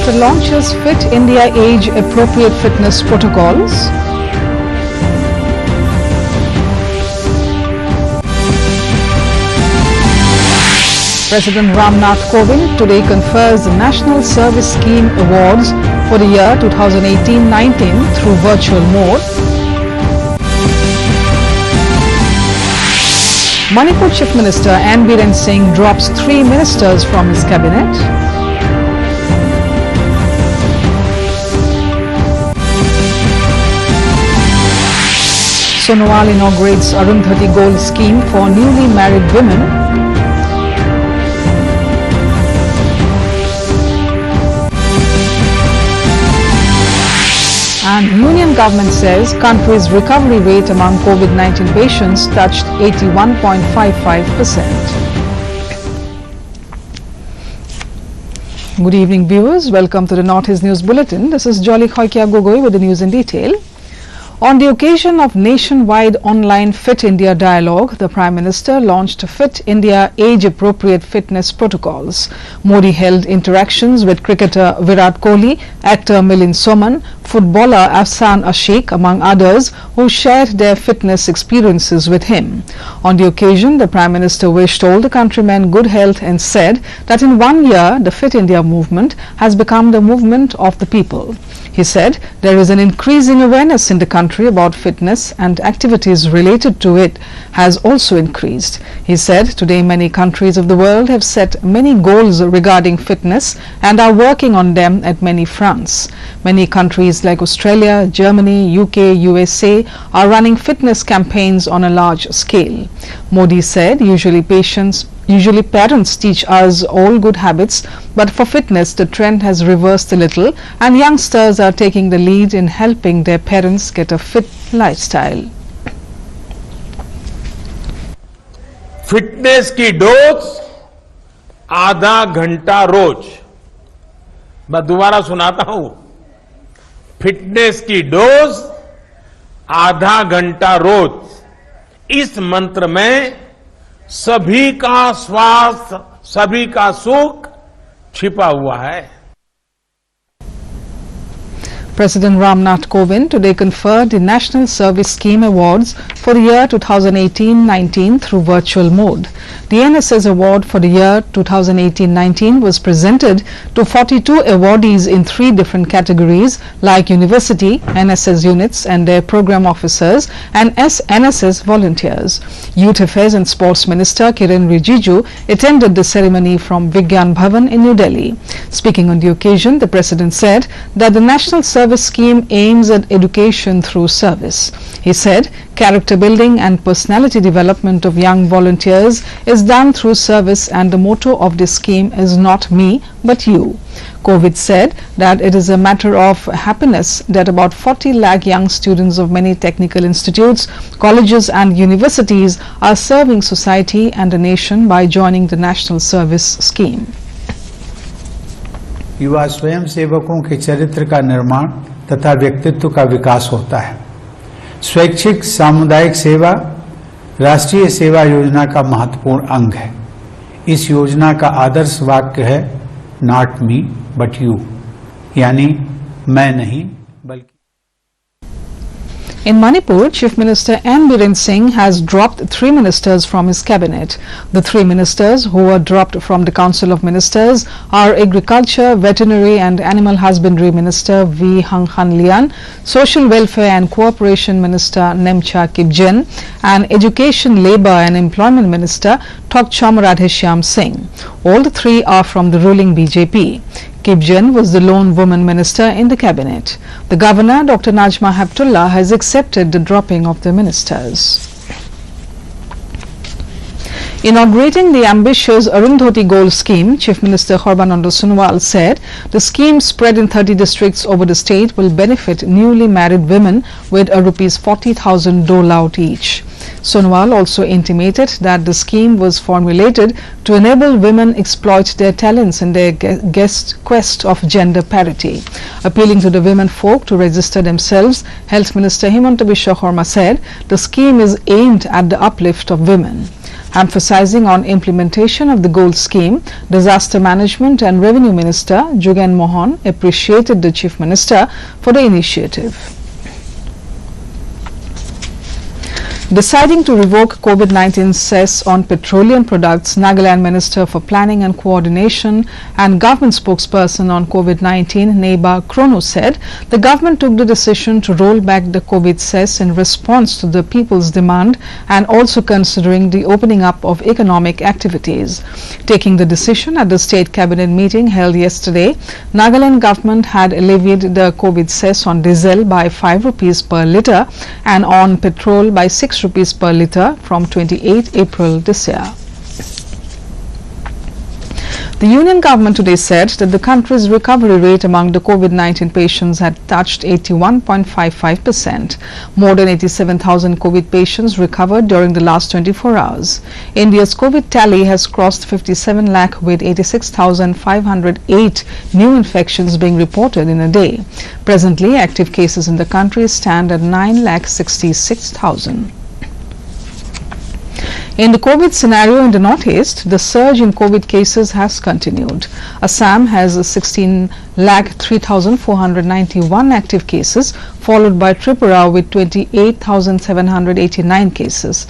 Minister launches Fit India age-appropriate fitness protocols. President Arunachal COVID today confers the National Service Scheme Awards for the year 2018-19 through virtual mode. Manipur Chief Minister N. Biren Singh drops 3 ministers from his cabinet. Sonowal inaugurates Arundhati Gold Scheme for newly married women. And Union government says country's recovery rate among COVID-19 patients touched 81.55%. Good evening, viewers. Welcome to the Northeast News Bulletin. This is Jolly Khoikia Gogoi with the news in detail. On the occasion of nationwide online Fit India dialogue, the Prime Minister launched Fit India age-appropriate fitness protocols. Modi held interactions with cricketer Virat Kohli, actor Milind Soman, footballer Afsan Ashiq, among others, who shared their fitness experiences with him. On the occasion, the Prime Minister wished all the countrymen good health and said that in 1 year, the Fit India movement has become the movement of the people. He said there is an increasing awareness in the country about fitness and activities related to it has also increased. He said today many countries of the world have set many goals regarding fitness and are working on them at many fronts. Many countries like Australia, Germany, UK, USA are running fitness campaigns on a large scale. Modi said usually parents teach us all good habits, but for fitness the trend has reversed a little and youngsters are taking the lead in helping their parents get a fit lifestyle. Fitness की dose आधा घंटा रोज। मैं दोबारा सुनाता हूं, fitness की dose आधा घंटा रोज। इस मंत्र में सभी का स्वास्थ्य, सभी का सुख छिपा हुआ है। President Arunachal COVID today conferred the National Service Scheme Awards for the year 2018-19 through virtual mode. The NSS Award for the year 2018-19 was presented to 42 awardees in 3 different categories like university, NSS units and their program officers and NSS volunteers. Youth Affairs and Sports Minister Kiren Rijiju attended the ceremony from Vigyan Bhavan in New Delhi. Speaking on the occasion, the President said that the National Service Scheme aims at education through service. He said character building and personality development of young volunteers is done through service and the motto of this scheme is not me but you. COVID said that it is a matter of happiness that about 40 lakh young students of many technical institutes, colleges and universities are serving society and the nation by joining the National Service Scheme. युवा स्वयं सेवकों के चरित्र का निर्माण तथा व्यक्तित्व का विकास होता है। स्वैच्छिक सामुदायिक सेवा राष्ट्रीय सेवा योजना का महत्वपूर्ण अंग है। इस योजना का आदर्श वाक्य है नॉट मी बट यू, यानी मैं नहीं बल्कि। In Manipur, Chief Minister N. Biren Singh has dropped 3 ministers from his cabinet. The 3 ministers who were dropped from the Council of Ministers are Agriculture, Veterinary and Animal Husbandry Minister V. Hang Han Lian, Social Welfare and Cooperation Minister Nemcha Kibjen and Education, Labour and Employment Minister Thokcham Radheshyam Singh. All the 3 are from the ruling BJP. Kibjen was the lone woman minister in the cabinet. The governor, Dr. Najma Heptullah, has accepted the dropping of the ministers. Inaugurating the ambitious Arundhati Gold Scheme, Chief Minister Sarbananda Sonowal said the scheme spread in 30 districts over the state will benefit newly married women with a Rs 40,000 dole out each. Sonowal also intimated that the scheme was formulated to enable women exploit their talents in their quest of gender parity. Appealing to the women folk to register themselves, Health Minister Himanta Biswa Sarma said the scheme is aimed at the uplift of women. Emphasizing on implementation of the gold scheme, Disaster Management and Revenue Minister Jugan Mohan appreciated the Chief Minister for the initiative. Deciding to revoke COVID-19 cess on petroleum products, Nagaland Minister for Planning and Coordination and Government Spokesperson on COVID-19, Neba Krono, said the government took the decision to roll back the COVID cess in response to the people's demand and also considering the opening up of economic activities. Taking the decision at the State Cabinet meeting held yesterday, Nagaland government had levied the COVID cess on diesel by 5 rupees per litre and on petrol by 6 rupees per litre from 28 April this year. The Union government today said that the country's recovery rate among the COVID-19 patients had touched 81.55%. More than 87,000 COVID patients recovered during the last 24 hours. India's COVID tally has crossed 57 lakh with 86,508 new infections being reported in a day. Presently, active cases in the country stand at 9,66,000. In the COVID scenario in the Northeast, the surge in COVID cases has continued. Assam has 16,03,491 active cases, followed by Tripura with 28,789 cases.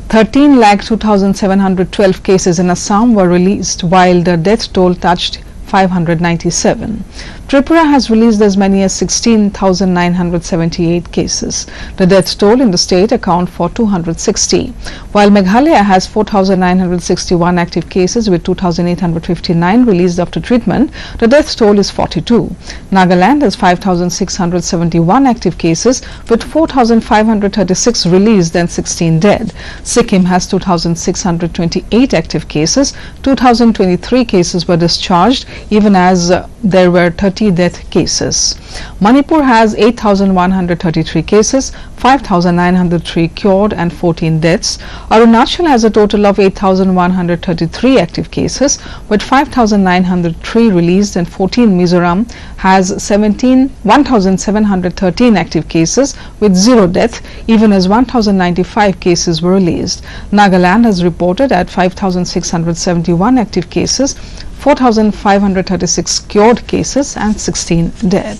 13,02,712 cases in Assam were released, while the death toll touched 597. Tripura has released as many as 16,978 cases. The death toll in the state account for 260, while Meghalaya has 4,961 active cases with 2,859 released after treatment. The death toll is 42. Nagaland has 5,671 active cases with 4,536 released and 16 dead. Sikkim has 2,628 active cases. 2,023 cases were discharged, even as there were 30 death cases. Manipur has 8,133 cases, 5,903 cured and 14 deaths. Arunachal has a total of 8,133 active cases with 5,903 released and 14. Mizoram has 1,713 active cases with 0 death, even as 1,095 cases were released. Nagaland has reported at 5,671 active cases, 4,536 cured cases and 16 dead.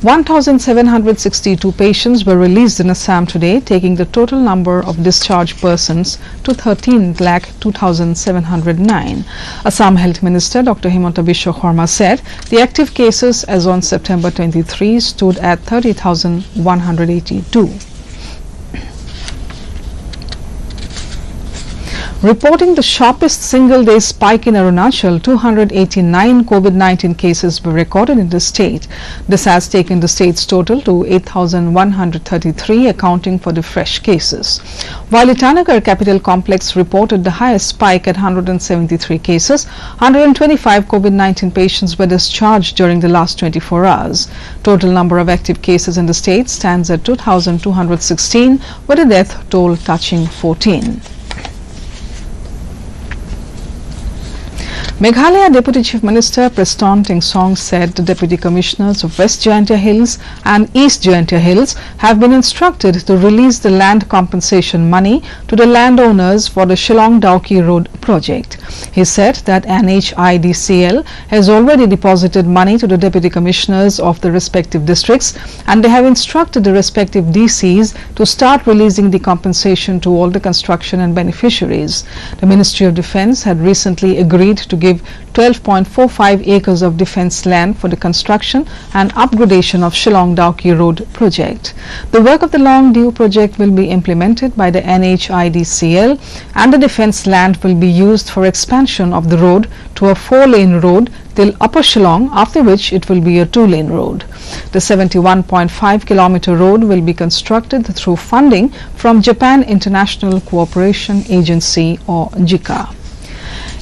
1,762 patients were released in Assam today, taking the total number of discharged persons to 13,02,709. Assam Health Minister Dr. Himanta Biswa Sharma said the active cases as on September 23 stood at 30,182. Reporting the sharpest single-day spike in Arunachal, 289 COVID-19 cases were recorded in the state. This has taken the state's total to 8,133, accounting for the fresh cases. While Itanagar Capital Complex reported the highest spike at 173 cases, 125 COVID-19 patients were discharged during the last 24 hours. Total number of active cases in the state stands at 2,216, with a death toll touching 14. Meghalaya Deputy Chief Minister Preston Tingsong said the Deputy Commissioners of West Jaintia Hills and East Jaintia Hills have been instructed to release the land compensation money to the landowners for the Shillong-Dauki Road project. He said that NHIDCL has already deposited money to the Deputy Commissioners of the respective districts, and they have instructed the respective DCs to start releasing the compensation to all the construction and beneficiaries. The Ministry of Defence had recently agreed to give 12.45 acres of defence land for the construction and upgradation of Shillong-Dauki Road project. The work of the long due project will be implemented by the NHIDCL, and the defence land will be used for expansion of the road to a 4-lane road till Upper Shillong, after which it will be a 2-lane road. The 71.5 kilometer road will be constructed through funding from Japan International Cooperation Agency, or JICA.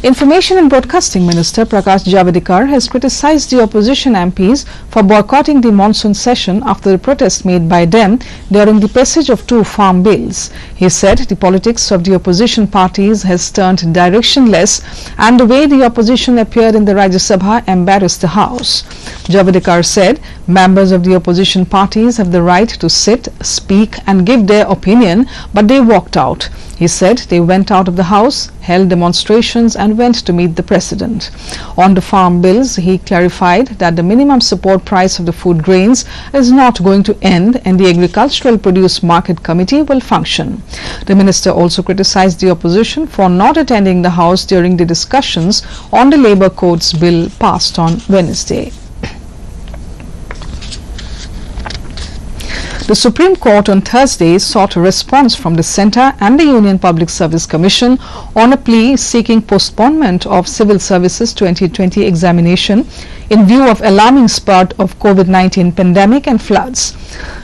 Information and Broadcasting Minister Prakash Javadekar has criticized the opposition MPs for boycotting the monsoon session after the protest made by them during the passage of 2 farm bills. He said the politics of the opposition parties has turned directionless, and the way the opposition appeared in the Rajya Sabha embarrassed the House. Javadekar said Members of the opposition parties have the right to sit, speak and give their opinion, but they walked out. He said they went out of the house, held demonstrations and went to meet the president. On the farm bills, he clarified that the minimum support price of the food grains is not going to end and the Agricultural Produce Market Committee will function. The minister also criticized the opposition for not attending the house during the discussions on the Labour Codes bill passed on Wednesday. The Supreme Court on Thursday sought a response from the Centre and the Union Public Service Commission on a plea seeking postponement of Civil Services 2020 examination in view of alarming spurt of COVID-19 pandemic and floods.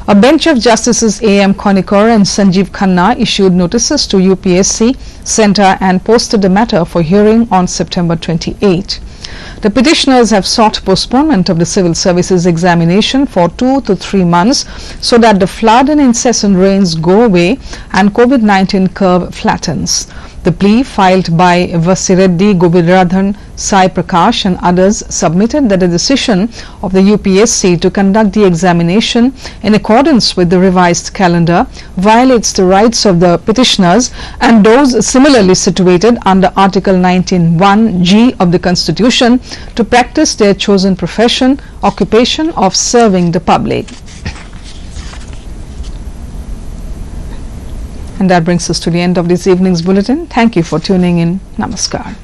A bench of Justices A.M. Konikor and Sanjeev Khanna issued notices to UPSC, Centre and posted the matter for hearing on September 28. The petitioners have sought postponement of the Civil Services examination for 2 to 3 months so that the flood and incessant rains go away and COVID-19 curve flattens. The plea filed by Vasireddy, Goviradhan, Sai Prakash and others submitted that the decision of the UPSC to conduct the examination in accordance with the revised calendar violates the rights of the petitioners and those similarly situated under Article 19(1)(g) of the Constitution to practice their chosen profession, occupation of serving the public. And that brings us to the end of this evening's bulletin. Thank you for tuning in. Namaskar.